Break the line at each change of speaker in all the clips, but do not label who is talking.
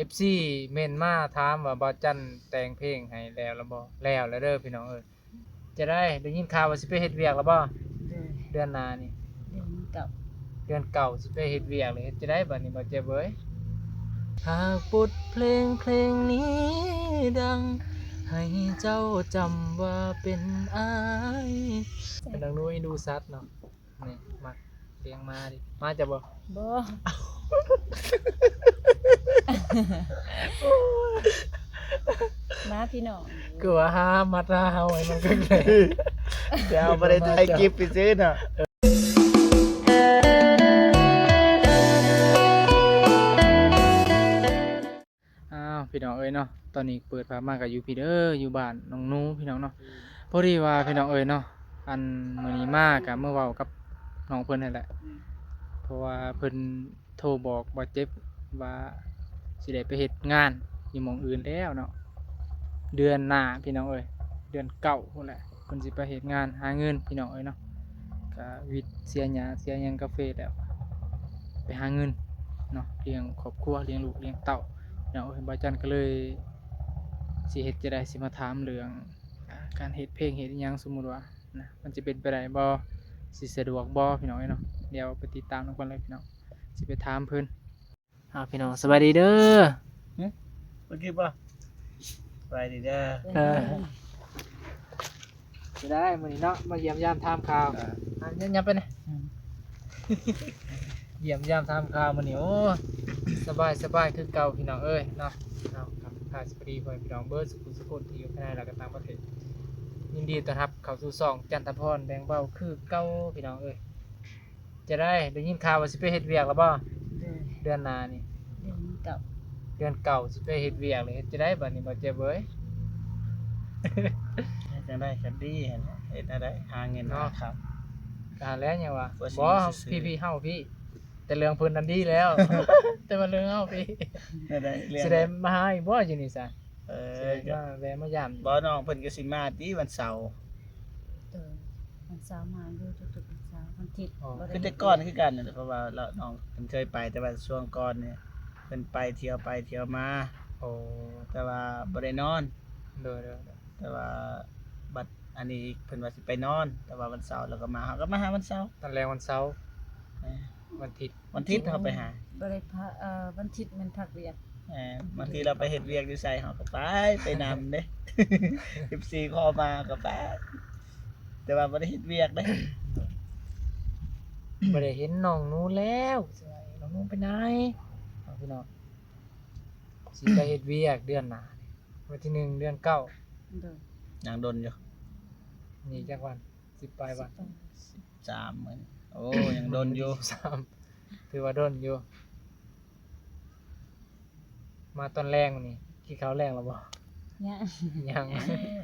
FC เม่นมาถามว่าบ่จันแต่งเพลงให้แล้วบ่แล้วเด้อพี่น้องจะได้ยินข่าวว่าสิไปเฮ็ดเวียกแล้วบ่เดือนหน้านี่เดือนเก่าสิไปเฮ็ดเวียกเลยเฮ็ดจะได้บัดนี้บ่เจ็บเอ้ยหากบทเพลงนี้ดังให้เจ้าจำว่าเป็นอ้ายเป็นดังนู้นดูซัดเนาะนี่มาเสียงมาดิมาจะบ่
บ่มาพี่น้อง
กลัวหามัดหาเฮาไว้มันก็เลย
จะเอาไปถ่ายคลิปไปซื้อน่ะ
พี่น้องเนาะตอนนี้เปิดภาพมากับอยู่พี่เด้ออยู่บ้านน้องนูพี่น้องเนาะพอดีว่าพี่น้องเนาะอันมื้อนี้มากับเมื่อเว้ากับน้องเพิ่นนั่นแหละเพราะว่าเพิ่นโทรบอกว่าเจ็บว่าสิได้ไปเฮ็ดงานอยู่หม้องอื่นแล้วเนาะเดือนหน้าพี่น้องเดือนเก่าพุ่นแหละเพิ่นสิไปเฮ็ดงานหาเงินพี่น้องเนาะก็วิทย์เสียหยังกาแฟแล้วไปหาเงินเนาะเลี้ยงครอบครัวเลี้ยงลูกเลี้ยงเต้าเนาะบ่จันก็เลยสิเฮ็ดจะได้สิมาถามเรื่องการเฮ็ดเพลงเฮ็ดอิหยังสมมุติว่านะมันจะเป็นไปได้บ่สิสะดวกบ่พี่น้องเนาะเดี๋ยวไปติดตามนำกันเลยพี่น้องสิไปถามเพิ่นพี่น้องสบายดีเด้อ
เมื่อกี้ป่ะไปดีเด้อ
จะได้มื้อนี้เนาะมาเยี่ยมยามถามข่าวยับไปนะเยี่ยมยามถามข่าวมื้อนี้โอ้สบายคือเก่าพี่น้องเนาะครับข่าวสวัสดีพ่อพี่น้องเบิดสุขที่อยู่ภายในและก็ต่างประเทศยินดีต้อนรับเข้าสู่ช่องจันทพรแบงเบาคือเก่าพี่น้องจะได้ยินข่าวว่าสิไปเฮ็ดเวียกแล้วบ่เดือนหน้านี่เดือนเก่าสิไปเฮ็ดเวียกเลยเฮ็ดจะได้บัดนี้บ่เจ็บเอ้ย
จังได้คันดีเห็นเฮ็ดได้หาเงินครับ
แล้วยังวะ
ว่าสิ
บ่
ซื้อ
พี่เฮาพี่ แต่เรื่องเพิ่นนั้นดีแล้ว แต่ว่าเรื่องเฮาพี่
ได้เรื่อง
สิได้มาหาอีกบ่อยู่นี่ซะ
เอ
สิ
อ
ได้มาแวะมายาม
บ่น้องเพิ่นก็สิมาติวันเสาร์
วันเสาร์มาอยู่ทุกๆวันเสาร์วันอาทิตย์บ่ได้
คือแต่ก่อนคือกันนั่นแหละเพราะว่าเราน้องเพิ่นเคยไปแต่ว่าช่วงก่อนเนี่ยเพิ่นไปเที่ยวมา
โอ้
แต่ว่าบ่ได้นอน
เด้อ
แต่ว่าบัดอันนี้เพิ่นว่าสิไปนอน แต่ว่าวันเสาร์เราก็มาเฮาก็มาหาวันเสาร์
ตอนแรกวันเสาร์
เออ
วันอาทิตย์
วันอาทิตย์เราไปหา
บ่ได้พักวันอาทิตย์มันพักเวียก
บางทีเราไปเฮ็ดเวียกอยู่ไสเฮาก็ไปนำเด้ 14ข้อมาก็ไปแต่ว่าบ่ได้เฮ็ดเวียกเด้
บ่ได้เห็นน้องหนูแล้วสิว่าน้องหนูไปไหนเอาพี่น้องสิไปเฮ็ดเวียกเดือนหน้านี่วันที่1เดือนเก้า
เด้อ
ยังดนอยู่
นี่จักวัน10ปลายวัน
3มื้อโอ้ยังดนอยู่
3ถือว่าดนอยู่ มาตอนแรกนี่กินข้าวแรงแล้วบ่
เนี่ย
ยัง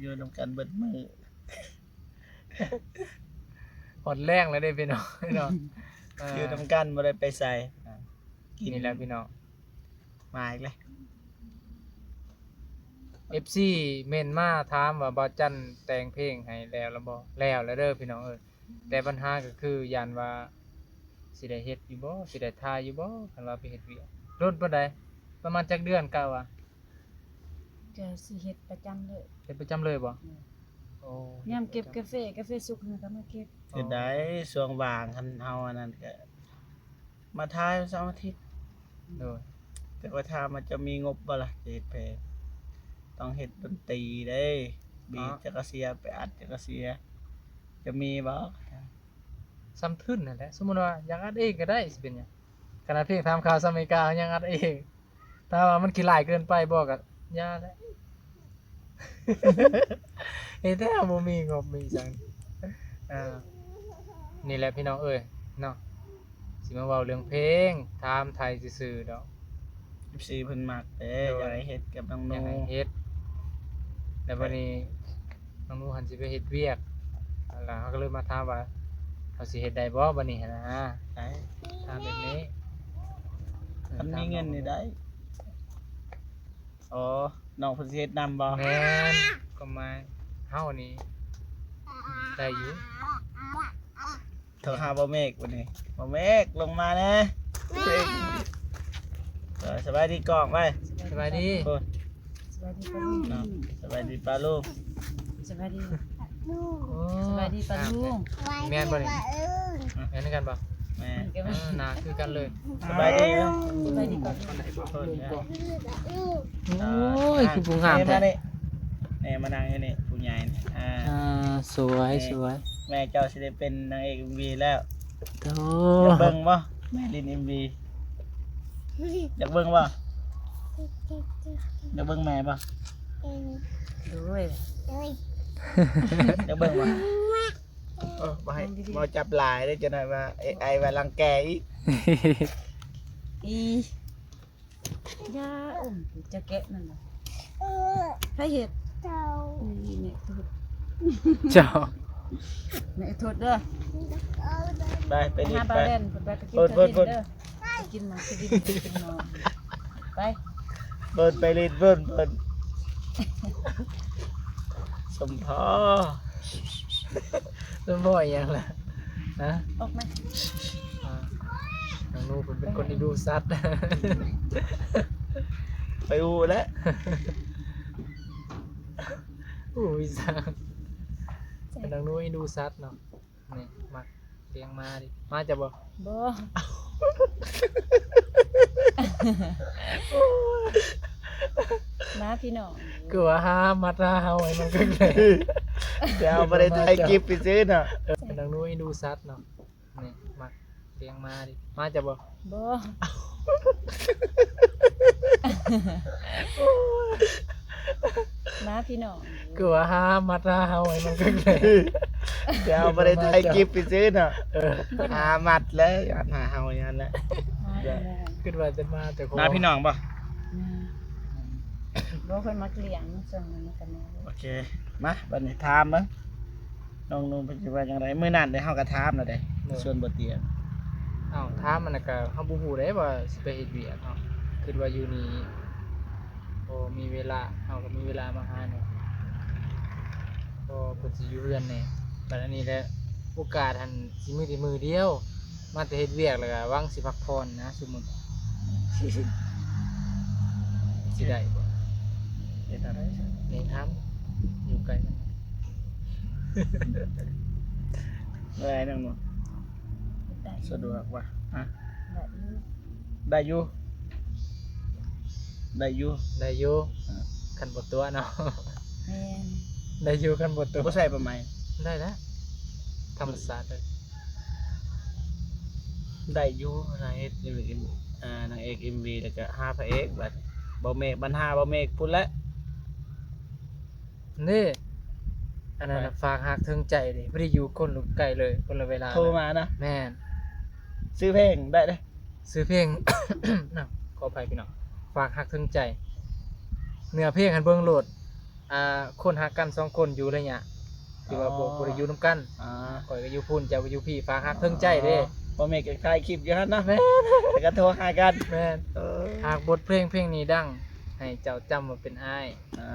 อยู่นำกันเบิดมื้อ
หดแรงแล้วได้พี่น้องพี่น้อง
อยู่นำกันบ่ได้ไปไสกิน
นี่แหละพี่น้อง
มาอีกแล้ว
FC เม่นมาถามว่าบ่จันแต่งเพลงให้แล้วบ่แล้วเด้อพี่น้องแต่ปัญหาก็คือยานว่าสิได้เฮ็ดอยู่บ่สิได้ถ่ายอยู่บ่คันว่าไปเฮ็ดเวียกโดนปานใดประมาณจักเดือนกะว่า
ก็สิเฮ็ดประจำเลย
เฮ็ดประจำเลยบ่โอ้
ยามเก็บกาแฟสุกก็มาเก็บ
เฮ็ดได้ช่วงว่างคันเฮาอันนั้นก็มาทายวันเสาร์อาทิตย์
โดย
แต่ว่าถ้ามันจะมีงบบ่ล่ะจะเฮ็ดเพลงต้องเฮ็ดดนตรีเด้บีทจักรเสียไปอัดจักรเสียจะมีบ่
ซ้ำทึนนั่นแหละสมมุติว่าอยากอัดเองก็ได้สิเป็นหยังขนาดเพลงถามข่าวสมัยกายังอัดเองถ้าว่ามันขี้หลายเกินไปบ่ก็อย่าแหละ เฮ้ยแต่บ่มีงบมีจังนี่แหละพี่น้องเนาะสิมาเว้าเรื่องเพลงถามไทยซื่อๆดอก
14เพิ่นมักเด้อยากให้เฮ็ดกับน้อง
อ
โน
ยากให้เฮ็ดแล้วบัดนี้น้องหนูหันสิไปเฮ็ดเวียกแล้วเขาก็เลยมาถามว่าเขาสิเฮ็ดได้บ่บัดนี้หั้นนะ
ได้
ถามแบบนี้
มันมีเงินนี่ได้อ๋อน้องเพิ่นสิเฮ็ดนำบ่
แม่นก็มาเฮานี่ได้อยู่
โทรหาบ่เมฆวันนี้บ่เมฆลงมาแน่สบายดีกล้องไว้
ส สบายดี
โอ้ย
สบายดีปะลุง
เนาะสบายดีป้าลูก
สบายดี
โอ้
สบายดีปะลุง
แม่นบ่นี่แม่นกันบ่
แม่
หนาคือกันเลย
สบายดีเนาะ
สบายดีปะลุง
โทษนะ
โอ้ยคือผู้งาม
แม่
แท้
นี่แม่มานั่งอยู่นี่ผู้ใหญ่นี่
สวยสวย
แม่เจ้าสิได้เป็นนางเอก MV แล้ว
โธ่
อยากเบิ่งบ่แม่ลิน MV อยากเบิ่งบ่อยากเบิ่งแม่บ่
ด้วย
อยากเบิ่งบ่บ่ให้บ่จับหลายได้จังได๋ว่า AI ว่ารังแกอีก
อียาจะแกะนั่นน่ะให้เห็ดนี่เนี่ยโทษ
เจ้า
เนี่ยโทษเด้อ
ไปรี
หา
บ
บา
ไป
เล่นไปกินเด้อกินมากินกินนอนไป
เบิ่นไปรีบเบิ่นสมพอ
ต้นบ่อยยังล่ะนะ
ออกไหม
น้องนูเป็นคนที่ดูสัตว์
ไปอูแล้ว
อู้ยสัตว์น้องนูให้ดูสัตว์เนาะนี่มาเลี้ยงมาดิมาจะบ่
บ่มาพี่น้อง
กลัวหามัดหาเฮาให้มันก็เลย
เดี๋ยวบ่ได้ถ่ายคลิปไปซื้อน่ะ
น้องนูให้ดูสัตว์เนาะนี่มาเลี้ยงมาดิมาจะบ่
บ่มาพี่น้อง
กลัวหามัดหาเฮาให้มันก็เลย
เดี๋ยวบ่ได้ถ่ายคลิปไปซื้อน่ะหามัดแล้วหาเฮาอย่างนั้นแหละ
มาพี่น้อง
คิดว่าจะมาแต่
มาพี่น้องป่ะ
บ่คนมักเลี้ยงส่งมันกันมา
โอเคมาบัดนี้ถามมั้งน้องนุ่มเพิ่นสิว่าจังไดมื้อนั้นได้เฮาก็ถามแล้วได้ส่วนบ่เตียง
อ้าวถามมันน่ะก็เฮาบ่ฮู้ได้ว่าสิไปเฮ็ดเวียกเนาะคิดว่าอยู่นี่บ่มีเวลาเฮาก็มีเวลามาหาเนาะก็เพิ่นสิอยู่เรือนแน่บัดอันนี้แหละโอกาสหันสิมื้อที่มื้อเดียว มาแต่เฮ็ดเวียกแล้วก็หวังสิพักผ่อนนะสมมุติสิได้บ่
เฮ็ดอะไรซะ
นี่ถามอยู่ไกลกัน
ได้น้องนุ่ม
ได้
สะดวกว่ะฮะ
ได้อยู่
ได้อยู่
ได้อยู่คันบ่ตัวเนาะ
แม่น
ได้อยู่คันบ่ตัว
บ่ใส่ประไหม
ได้นะธรรมศาสตร์เลย
ได้อยู่นางเอกนางเอก MV แล้วก็หาพระเอกบัดบ่เมฆบรรหาบ่เมฆพุ่นละ
นี่อันนั้นน่ะฝากหักถึงใจดิบ่ได้อยู่คนลูกไกลเลยคนละเวลา
โทรมานะ
แม่น
ซื้อเพลงได้เด้อ
ซื้อเพลง น่ะขออภัยพี่น้องฝากหักถึงใจ เนื้อเพลงหันเบิ่งโหลดคนหักกัน2คนอยู่ระยะที่ว่าบ่ได้อยู่นํกัน ข่อยก็อยู่พุ่นเจ้าก็อยู่พี่ฝากหักถึงใจเด้
บ่เมฆก็ถ่ายคลิปอยู่หั่นนะแม่แล้วก็โทรหากัน
แม่นหากบทเพลงนี้ดัง ให้เจ้าจำว่าเป็นอ้าย
อ่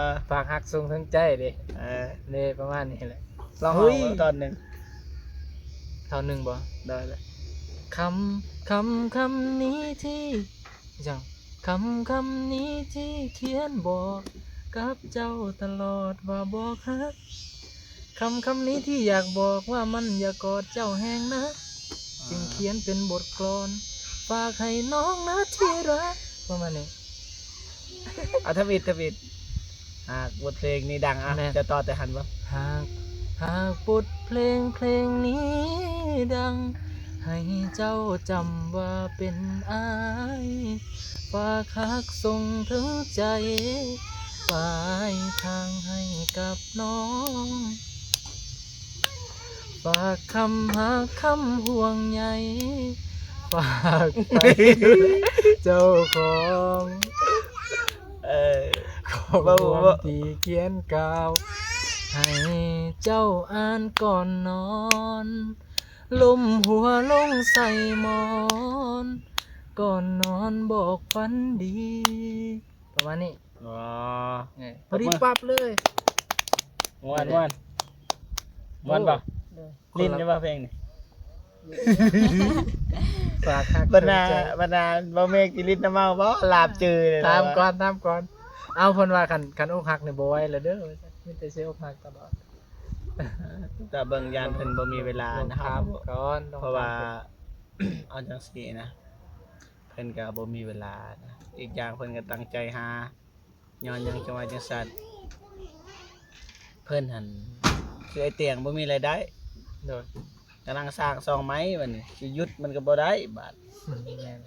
า
ฝากหักส่งถึงใจเด้
เออ
เด้ประมาณนี้แหละ
ลอง
เฮ้
เอา
ย
ตอนหนึง
เท่านึงบ่
ได้เลย
คำนี้ที่จังคำนี้ที่เขียนบอกกับเจ้าตลอดว่าบอกฮักคำนี้ที่อยากบอกว่ามันอย่ากอดเจ้าแห้งนะจึงเขียนเป็นบทกลอนฝากให้น้องนะที่รักประมาณนี้
เอาทวิตหากบทเพลงนี้ดังอ่ะ
แม่
จะต่อแต่หันบ่
หากบทเพลงนี้ดัง ให้เจ้าจำว่าเป็นอ้ายฝากหักส่งถึงใจปลายทางให้กับน้องฝากคำหาคำห่วงใยฝากไปเจ้าของ
เออ
ขอความที่เขียนกล่าว ให้เจ้าอ่านก่อนนอนลมหัวลงใส่หมอน ก่อนนอนบอกฝันดี ประมาณนี้
อ๋อ
พอดีปั๊บเลย
ม่วนบ่
โอ้
ลิ้นใช่ป่ะเพลงนี่
ฝากฮัก
บรรณา
ใจ
บรรณาบ่เมฆกิริตน้ำเมาบ่ลาบจือเลย
ตามก่อนเอาเพิ่นว่าคันอกหักนี่บ่ไหวแล้วเด้อมีแต่สิอกหักตลอด
แต่เบิ่งยานเพิ่นบ่มีเวลา
ต้อง
นะค
ถา
รับ
มก่อนต้อง
เพราะว่า
ถม
เอาจังซี่นะเพิ่นก็บ่มีเวลานะอีกอย่างเพิ่นก็ตั้งใจหาย้อนหยังจังว่าจังซั่นเพิ่นหั่นคือไอ้เตียงบ่มีรายได้
โดย
กำลังสร้างซองไม้บัดนี้สิหยุดมันก็บ่ได้บาด
แม่น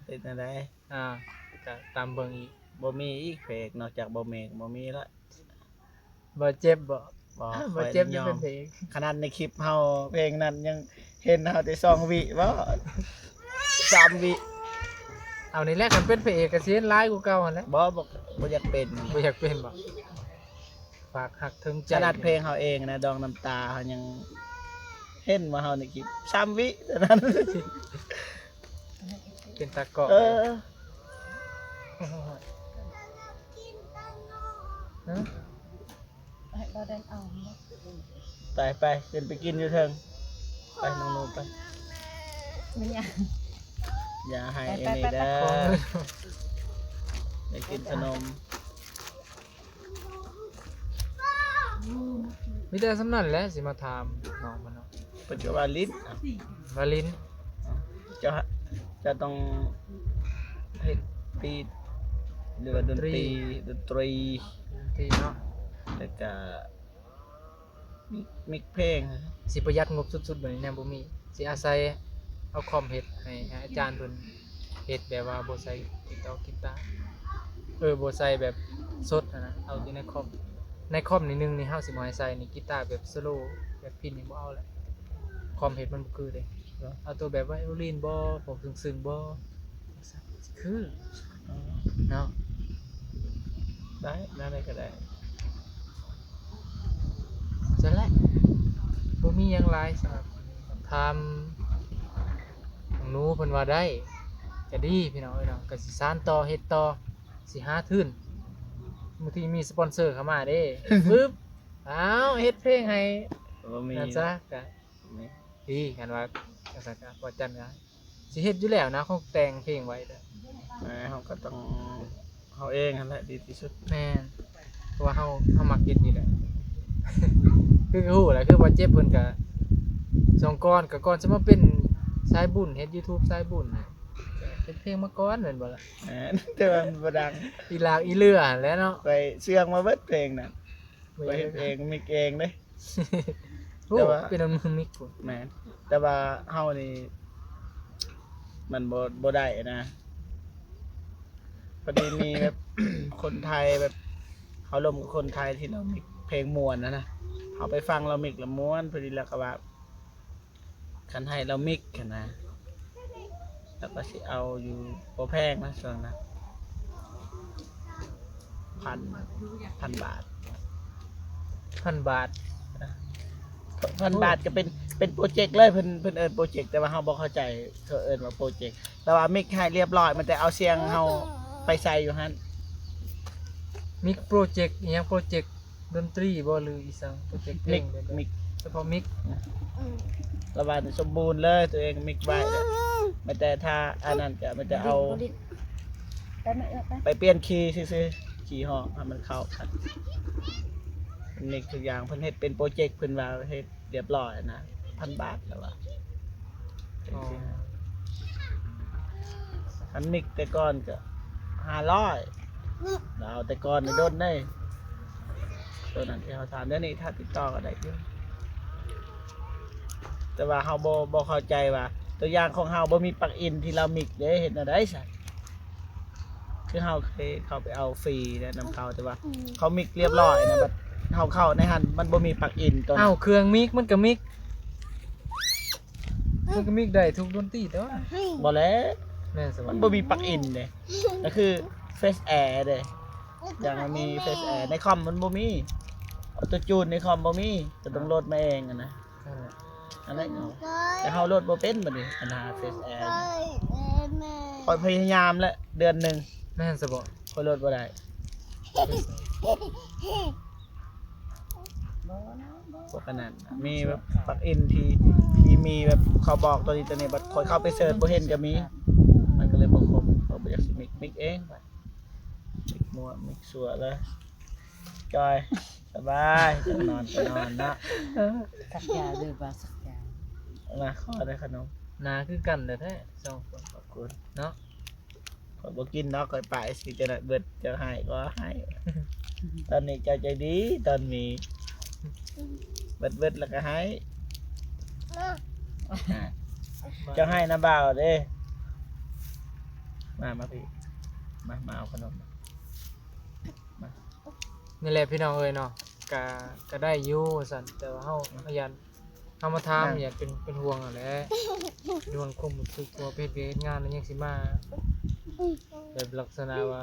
เฮ็ดจังได๋
ก็ตามเบิ่งอีก
บ่มีอีกเพลงนอกจากบ่เมฆบ่มีละ
บ่เจ็บบ่
บ่
บ่เจ็บจะเป็นเพลง
ขนาดในคลิปเฮาเพลงนั้นยังเห็นเฮาแต่2วิบ่3วิ
เอานี่แหละคันเป็นพระเอกก็สิเฮ็ดหลายกว่าเก่าหั่นแหละ
บ่อยากเป็น
บ่อยากเป็นบ่ฝากหักถึงใจ
ขนาดเพลงเฮาเองนะดองน้ำตาเฮายังเห็นว่าเฮาในคลิป3วิเท่านั้น
เป็นตาเกาะ
เออ
ฮะ
ให้บ่ได้เอา
ไปขึ้นไปกินอยู่เทิงไปน้องนูไป
ไม่อยาก
อย่าให้
ไป
ไอ้นี่
ไป
เด้อ
ของเลย
ไปกินขนม
มีแต่สำนั่นแหละสิมาถามน้องมันเนาะ
ปัจจุบันลิ้น
วาลิน
จะต้องเฮ็ดปีหรือว่าดนตรี
ที่เนาะ
แล้วก็มิกเพลง
สิประหยัดงบสุดๆแบบนี้แน่บ่มีสิอาศัยเอาคอมเฮ็ดให้อาจารย์เพิ่นเฮ็ดแบบว่าบ่ใส่กีตาร์บ่ใส่แบบสดอะนะเอาอยู่ในคอมนี่หนึงนี่เฮาสิบ่ให้ใส่นี่กีตาร์แบบสโลว์แบบพินนี่บ่เอาแล้วคอมเฮ็ดมันบ่คือเด้เอาตัวแบบไวโอลินบ่พวกซึ้งๆบ่คือเนาะ
ได้ก็ได้
จังแหละบ่มีหยังหลายสำหรับถามน้องหนูเพิ่นว่าได้ก็ดีพี่น้องเอ้ยเนาะก็สิสานต่อเฮ็ดต่อสิหาทุนบางทีมีสปอนเซอร์เข้ามาเด้ ปึ๊บอ้าวเฮ็ดเพลงให้
บ่มี
นั่นซะก็ดีกันว่าจังซั่นก็พอจันก็สิเฮ็ดอยู่แล้วนะคงแต่งเพลงไว้เด้อ
เฮาก็ต้องเฮาเองนั่นแหละดีที่สุด
แม่นเพราะว่าเฮามักเฮ็ดนี่แหละ คือฮู้แหละคือว่าเจ็บเพิ่นก็สองก่อนก็ก่อนสิมาเป็นสายบุญเฮ็ด YouTube สายบุญเป็นเพลงมาก่อนแม่นบ่ล่ะ
แต่ว่ามันบ่ดัง
อีหลากอีเลือหั่นแหล้วเนาะ
ไปเชื่องมาเบิดเพลงน่ะไปเฮ็ดเองมิกเองเด้
โอ้
แต่ว่า
เป็นอันมือมิกพุ่น
แม่นแต่ว่าเฮานี่มันบ่ได้นะพอดีมีแบบ คนไทยแบบเขาลมกับคนไทยที่เรามิกเพลงม่วนนะเขาไปฟังเรามิกแล้วม่วนพอดีแล้วก็ว่าคันให้เรามิกกันนะแล้วก็สิเอาอยู่บ่แพงนะส่วนนะพันบาท
1,000 บาท
1,000 บาทก็เป็นโปรเจกต์เลยเพิ่นเอิ้นโปรเจกต์แต่ว่าเฮาบ่เข้าใจเขาเอิ้นว่าโปรเจกต์แต่ว่ามิกให้เรียบร้อยมันแต่เอาเสียงเฮาไปใส่อยู่หั่น
มิกโปรเจกต์อีหยังโปรเจกต์ดนตรีบ่หรืออีสังโปรเจกต์เพล
มิ
ง
ก
แบบ
มิก
เฉพาะมิก
ระบาดสมบูรณ์เลยตัวเองมิกไว้เลยมันแต่ถ้าอันนั้นก็มันจะเอา
ไปไหมไป
ไปเปลี่ยนคีย์ซื่อๆคีย์ห้องให้มันเข้ากันมิกทุกอย่างเพิ่นเฮ็ดเป็นโปรเจกต์เพิ่นว่าเฮ็ดเรียบร้อยนะ1,000 บาทแล้วว่า
อ๋อ
อันมิกแต่ก่อนก็500เราเอาแต่ก่อนในโดนได้ตัวนั้นที่เขาถามเดี๋ยวนี้ถ้าติดต่อก็ได้อยู่แต่ว่าเฮาบ่เข้าใจว่า ตัวอย่างของเฮาบ่มีปลั๊กอินที่เรามิกเด้เฮ็ดแนวใดซะคือเฮาเคยเข้าไปเอาฟรีแล้วนำเขาแต่ว่าเขามิกเรียบร้อยนะบัดเฮาเข้าในหันมันบ่มีปลั๊กอินตัวนั้น
อ้าวเครื่องมิกมันก็มิกได้ทุกดนตรีแต่ว่า
บ่แล้ว
แม่นส
มั
มัน น
บ่มีปลั๊กอินเด้ก็คือ Face Air เด้อย่างมันมี Face Air ในคอมมันบ่มีออโต้จูนในคอมบ่มีก็ต้องโหลดมาเองอะนะอันนั้นเอาแต่เฮาโหลดบ่เป็นบัดนี้ปัญหา Face Air คอยพยายามแล้วเดือนหนึง
แม่นสบ่
คอยโหลดบ่ได้
บ่นะบ่
พวกนั้นน่ะมีแบบปลักอินที่มีแบบเขาบอกตัวนี้ตัวนี้บัดคอยเข้าไปเสิร์ชบ่เห็นก็มี มันก็เลยบ่คมเขาบ่อยากสิมิกเองไปมิกมัวมิกสัวเลยจอยสบายจะนอนก็นอนนะ
สักยาเลยบ่สักยา
มาขอได้ขนม
นาคือกันแท้ๆสองคน
ขอบคุณ
เนาะ
ขอยบ่กินเนาะขอยไปสิจะได้เบิดจะให้ก็ให้ ตอนนี้เจ้าใจดีตอนนี้เบิดแล้วก็ให้เจะให้นะบ่าวเด้มาพี่มาเอาขนม
นี่แหละพี่น้องเอ้ยเนาะก็ได้อยู่สั่นแต่ว่าเฮาพยายามเฮามาถามอยากเป็นห่วงนั่นแหละดวงคุมรู้สึกตัวเพศเวรงานนั้นยังสิมาแบบลักษณะว่า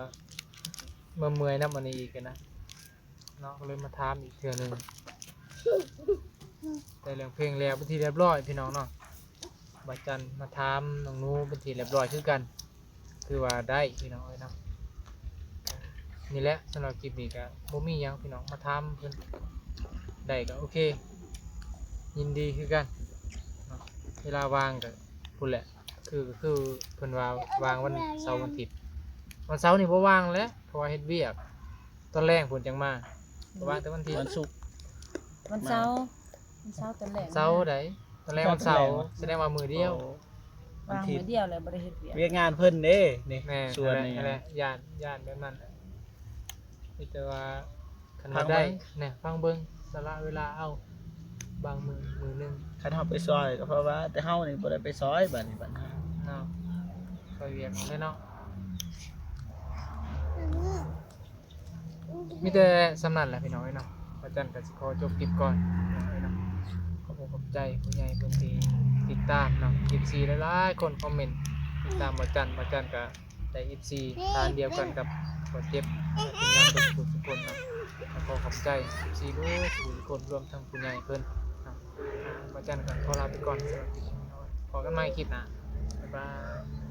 เมื่อยๆนำอันนี้อีกอะนะเนาะก็เลยมาถามอีกเทื่อหนึงแต่เรื่องเพลงแล้วเป็นที่เรียบร้อยพี่น้องเนาะบัดจันมาถามน้องหนูเป็นที่เรียบร้อยคือกันคือว่าได้พี่น้องเอ้ยเนาะนี่แหละสำหรับคลิปนี้ก็บ่มีหยังพี่น้องมาถามเพิ่นได้ก็โอเคยินดีคือกันเนาะเวลาว่างก็พูดแหละคือเพิ่นว่าวางวันเสาร์วันอาทิตย์วันเสาร์นี่บ่ว่างแล้วเพราะว่าเฮ็ดเวียกตอนแรกเพิ่นจังมาก็ว่างแต่วันอาทิตย์
วันศุกร์
วันเสาร์ตอนแรก
เสาร์ใดตอนแรกวันเสาร์แสดงว่ามือเดียว
วางมื้อเดียวเลยบ่ได้เฮ็ดเวียก
เวียกงานเพิ่นเด้นี่
แม่
ส่วนนี้
นั่นแหละย่านแบบนั้นมีแต่ว่าคัน
ฟั
ว่าง ได้
เบิ่ง
เนี่ยฟังเบิ่งสละเวลาเอาบางมือหนึง
คันเฮาไปซอยก็เพราะว่าแต่เฮานี่บ่ได้ไปซอยบัดนี้บัดนี้
เนาะคอยเวียกได้เนาะมีแต่สำนันแหละพี่น้องเอ้ยเนาะอาจารย์ก็สิขอจบคลิปก่อนพี่น้องเอ้ยเนาะขอบใจผู้ใหญ่เพิ่นที่ติดตามเนาะ FC หลายๆคนคอมเมนต์ติดตามอาจารย์ก็ได้ FC ทานเดียวกันกับบ่เจ็บทีมงานทุกคนเนาะแล้วก็ขอบใจ FC ทุกคนรวมทั้งผู้ใหญ่เพิ่นเนาะอาจารย์ก็ขอลาไปก่อนสำหรับคลิปนี้เนาะพบกันใหม่คลิปหน้าบ๊ายบาย